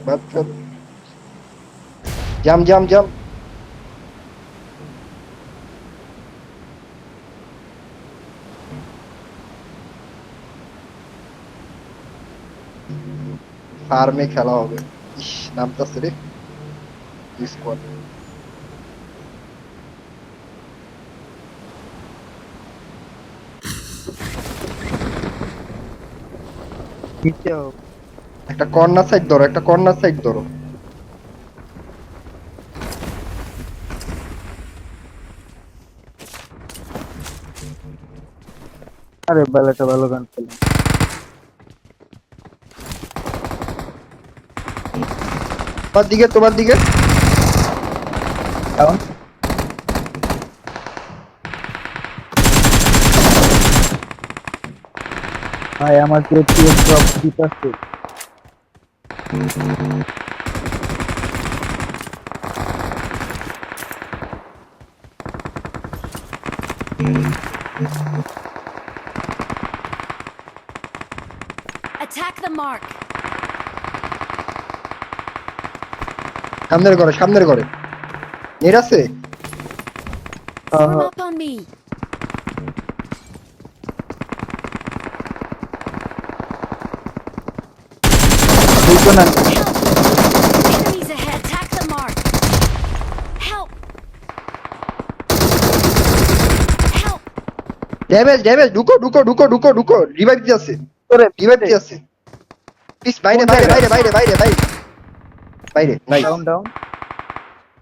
বাচ্চা জাম জাম জাম ফার্মে খেলা হবে। ইস নামতাছে রে স্কোয়াড। একটা কর্নার সাইড ধরো, একটা কর্নার সাইড ধরো। আরে একটা ভালো গান পেলাম। তোমার দিকে, তোমার দিকে। Down. ভাই আমাকে টিএম ড্রপ দিতেছে। Attack the mark. সামনের ঘরে, সামনের ঘরে নেট আছে। Form up on me. দুইজন না Enemies ahead. Attack the mark. Help. Help. Damage damage, ঢুকো ঢুকো ঢুকো ঢুকো ঢুকো, রিভাইভ দিয়ে আছে, করে রিভাইভ দিয়ে আছে। প্লিজ বাইরে বাইরে বাইরে বাইরে বাইরে বাইরে বাইরে। Nice down down.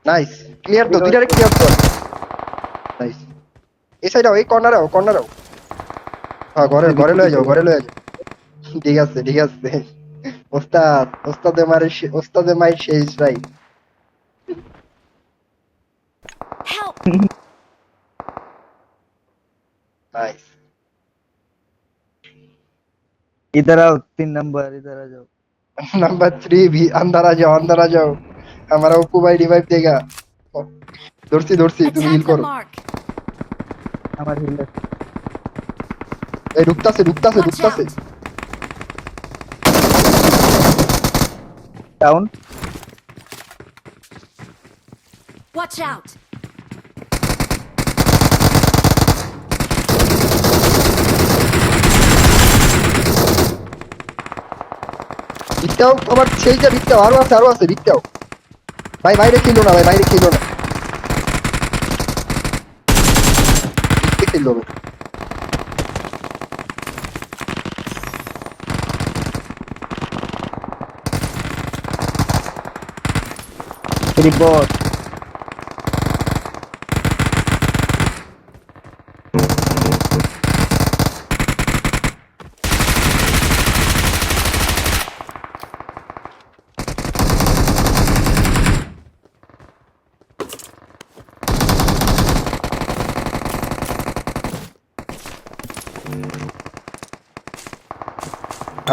Nice, clear তো, দুইটারে ক্লিয়ার তো। নাইস, এই সাইড আও, এই কর্নার আও, কর্নার আও। হ্যাঁ ঘরে ঘরে লয়ে যাও, ঘরে লয়ে যাও। ঠিক আছে ঠিক আছে। ওস্তাদ ওস্তাদে মারে, ওস্তাদে মাইর শেষ রাই। Help. नाइस। इधर आओ 3 नंबर इधर आ जाओ। नंबर 3 भी अंदर आ जाओ, अंदर आ जाओ। हमारा ओप्पो भाई रिवाइव देगा। दौड़ती दौड़ती तुम हिल Attack the करो। mark. আমার হিলার ए रुकता से रुकता से Watch रुकता से। out. ডাউন। Watch out. দিকটাও আবার সেইটা দিকটাও আরো আছে দিকটাও। ভাই বাইরে খেলো না, ভাই বাইরে খেলো না। দিকতে খেলো না। রিপোর্ট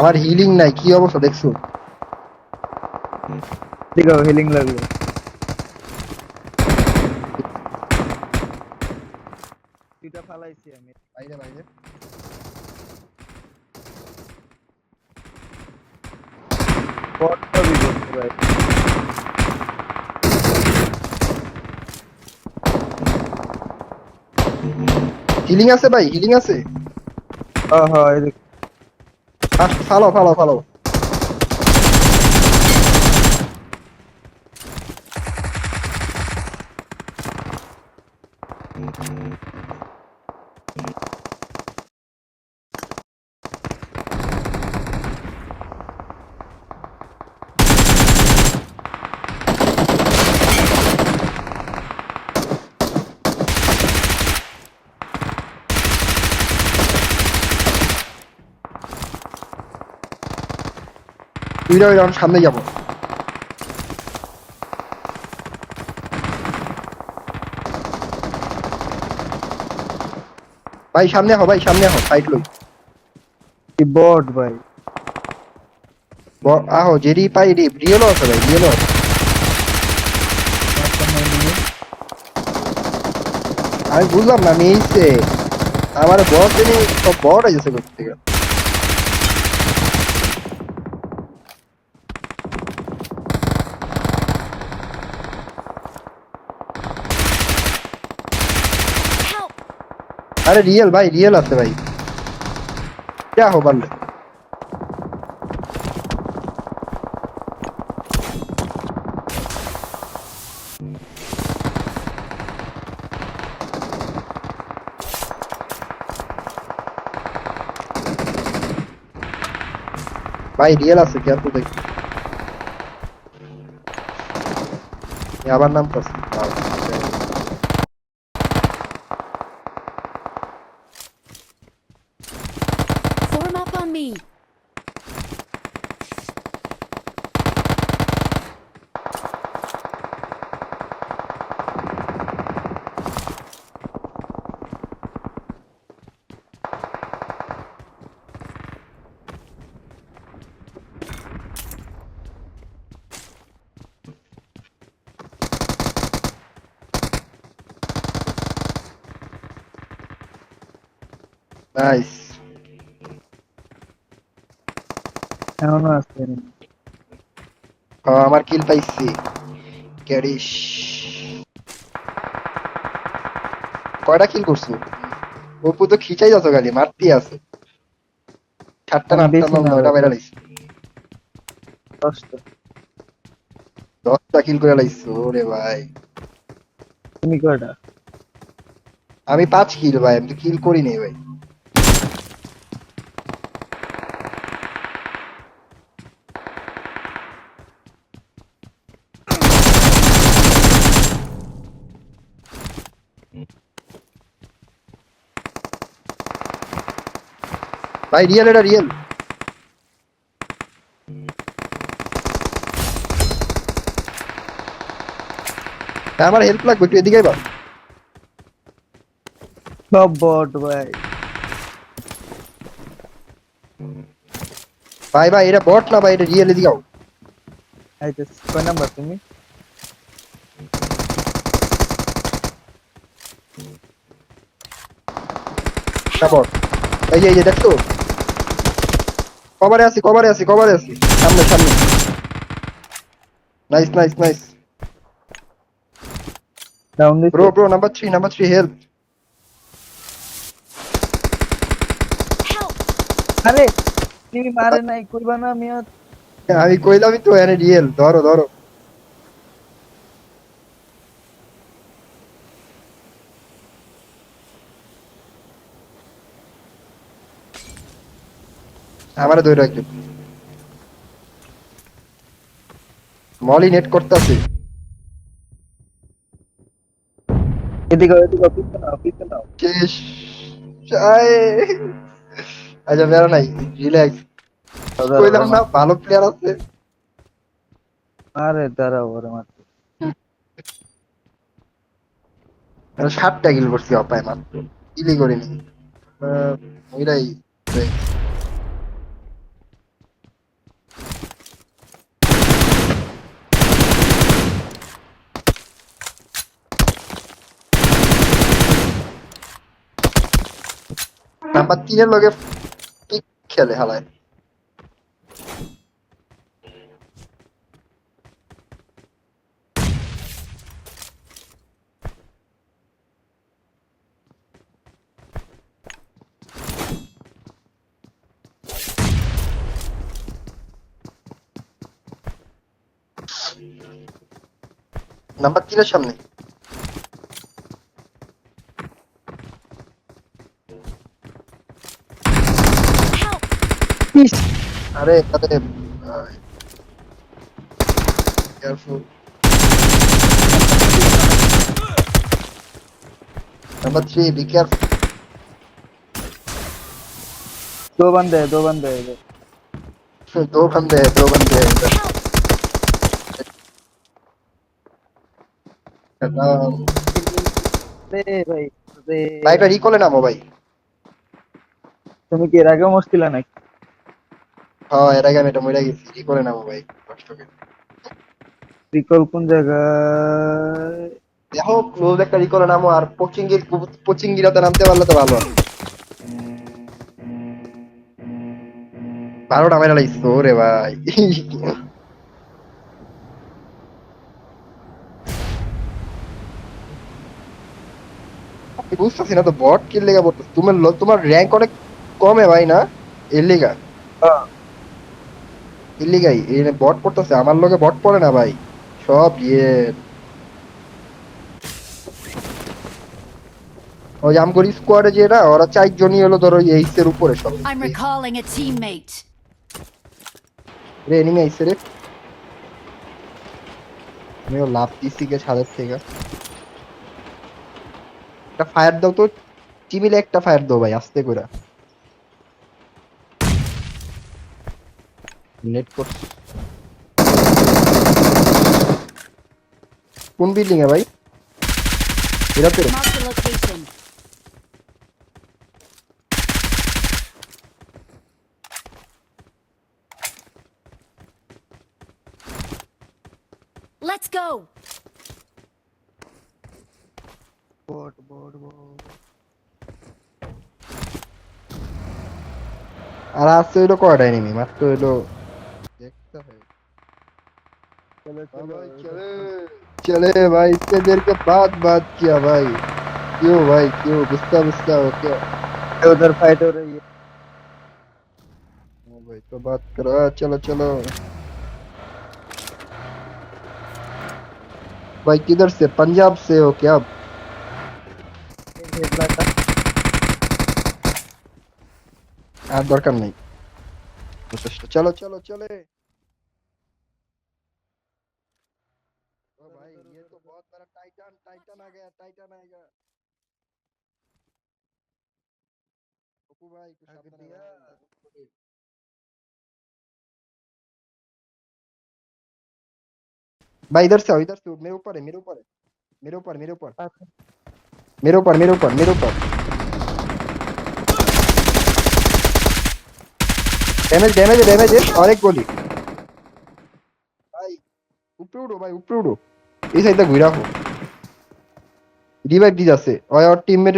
আমার হিলিং নাই, কি অবস্থা দেখছো? দিগো হিলিং লাগলো। দুইটা ফালাইছি আমি বাইরে বাইরে। বটটা বিপদ ভাই। হিলিং আছে ভাই, হিলিং আছে। হ্যাঁ হ্যাঁ এই দেখ ফালো ফালো ফালো। দুইটা ওই রাউন্ড সামনে যাবো। ভাই সামনে হও, ভাই সামনে হও, সাইড লই। কি বট ভাই। আহো জেরি পাই রে, রিয়েলও আছে ভাই, রিয়েলও আছে। আমি বুঝলাম না, আমি এইছে আমার বট এনে সব বট আছে করতে গেলে। আরে রিয়েল ভাই, রিয়েল আছে ভাই। যা হো পারলে। ভাই রিয়েল আছে কি আর তো দেখি। আবার নাম তো Form up on me. Nice. এখনো আছে। আমার কিল পাইছি। ক্যারিশ। কয়টা কিল করছো? অপু তো খিচাই যাচ্ছ খালি, মারতেই আছে। 7টা না আমি 8টা বেশি না না 9টা ভাই, বাইরা লাইছি। 10টা। 10টা কিল করে লাইছো ওরে ভাই। তুমি কয়টা? আমি 5 কিল ভাই, আমি তো কিল করি নাই ভাই। ভাই রিয়েল, এটা রিয়েল। আমার হেল্প লাগবে, একটু এদিকে আইবা। সব বট ভাই। ভাই ভাই এটা বট না ভাই, এটা রিয়েল, এদিকে আও। আইতেছে। কয় নাম্বার তুমি? এটা বট। এই যে দেখছো, কভারে আছি, কভারে আছি, কভারে আছি। সামনে সামনে। Nice nice nice. ডাউন দিছে। Bro number 3 help. Help! আরে তুমি মারে নাই, কইবা না মিয়া? আমি কইলামই তো এনে রিয়েল, ধরো ধরো। আমারে ধরে রাখবে। মলি নেট করতেছে। এদিকে এদিকে, পিছনে নাও, পিছনে নাও। শেষ। আয়। আচ্ছা বেড়া নাই, রিল্যাক্স। দাঁড়াও, কইলাম ওরে না মারতে। ভালো প্লেয়ার আছে। আরে দাঁড়াও, ওরে মারতে। 7টা কিল করছি অপায় মাত্র, কিলই করিনি। ওইটাই। নাম্বার 3 এর লগে পিক খেলে হালায়। নাম্বার 3 এর সামনে। Help! ইস, আরে তাতে কেয়ারফুল। Number 3 be careful. दो बंदे हैं, दो बंदे हैं इधर। दो बंदे हैं, दो बंदे हैं इधर। Help! अरे भाई, अरे ভাই এটা রিকলে নামো ভাই। তুমি কি এর আগেও মুশকিল নাকি? হ্যাঁ এর আগে আমি এটা মরে গেছি, রিকলে নামো ভাই, কষ্ট করে। রিকল কোন জায়গায়? দেখো ক্লোজ একটা রিকলে নামো, আর পচিঙ্গিরাতে নামতে পারলে তো ভালো হয়। 12টা মেরা লাগছে ওরে ভাই। আমি বুঝতেছি না তো বট কি লেগা পড়তেছে, তোমার র্যাঙ্ক অনেক কমে ভাই না, এর লেগা হ্যাঁ। এর লেগাই এই বট পড়তেছে, আমার লগে বট পড়ে না ভাই, সব ওই আমগরি স্কোয়াডে যে না ওরা 4 জনই হলো ধরো এইস এর উপরে সব। I'm recalling a teammate. রে এনিমি আইছে রে, আমিও লাভ দিছি কে ছাদের থেকে। একটা ফায়ার দাও তো, চিমিলে একটা ফায়ার দাও ভাই আস্তে করে। নেট করছে কোন বিল্ডিং এ ভাই, এটাতে? Mark the location. Let's go. বট বট বট। আর আসছে হইলো কয়টা এনিমি মাত্র হইলো, দেখতে হয়। চলো हाँ চলো भाई चले चले भाई, इतने देर के बाद बात किया भाई, क्यों भाई क्यों, गुस्सा गुस्सा हो क्या? उधर फाइट हो रही है। हाँ भाई तो बात करो, चलो चलो भाई। किधर से, पंजाब से हो क्या? আর দরকার নেই প্রচেষ্টা, চলো চলো চলে। ओ भाई ये तो बहुत बड़ा टाइटन, टाइटन आ गया, टाइटन आएगा। रुको भाई कुछ सावधान भाई। भाई इधर से आओ, इधर से आओ, मेरे ऊपर है, मेरे ऊपर है, मेरे ऊपर मेरे ऊपर मेरे ऊपर मेरे ऊपर मेरे ऊपर। डैमेज डैमेज है, डैमेज है, और एक गोली भाई। ऊपर उड़ो भाई, ऊपर उड़ो, এই সাইডটা ঘুরা হো, রিভাইভ দি যাচ্ছে, और টিমমেট